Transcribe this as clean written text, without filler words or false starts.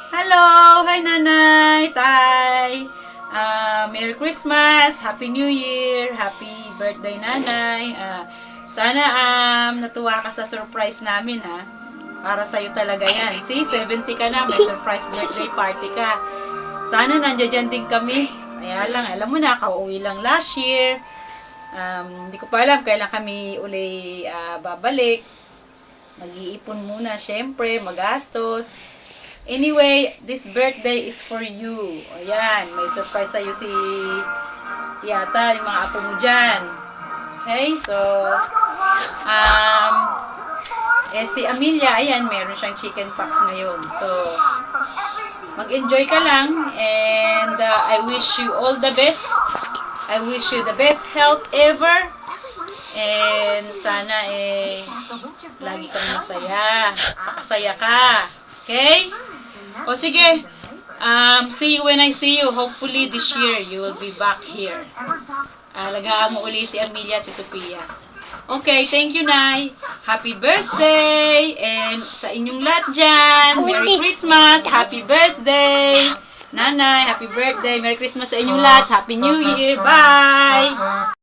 Hello! Hi, Nanay! Tay! Merry Christmas! Happy New Year! Happy birthday, Nanay! Sana natuwa ka sa surprise namin, ha? Para sa'yo talaga yan. See, 70 ka na, may surprise birthday party ka. Sana nandiyan din kami. Kaya lang, alam mo na, kauwi lang last year. Hindi ko pa alam kailan kami uli babalik. Mag-iipon muna, syempre, magastos. Anyway, this birthday is for you. Ayan, may surprise sa'yo si Yata, yung mga apo mo dyan. Okay, so, si Amelia, ayan, meron siyang chicken pox ngayon. So, mag-enjoy ka lang, and I wish you all the best. I wish you the best health ever. And sana lagi kang masaya. Pakasaya ka. Okay? O sige, see you when I see you. Hopefully this year you will be back here. Alagaan mo uli si Amelia at si Sophia. Okay, thank you, Nay. Happy birthday! And sa inyong lahat dyan, Merry Christmas! Happy birthday! Nanay, happy birthday! Merry Christmas sa inyong lahat! Happy New Year! Bye!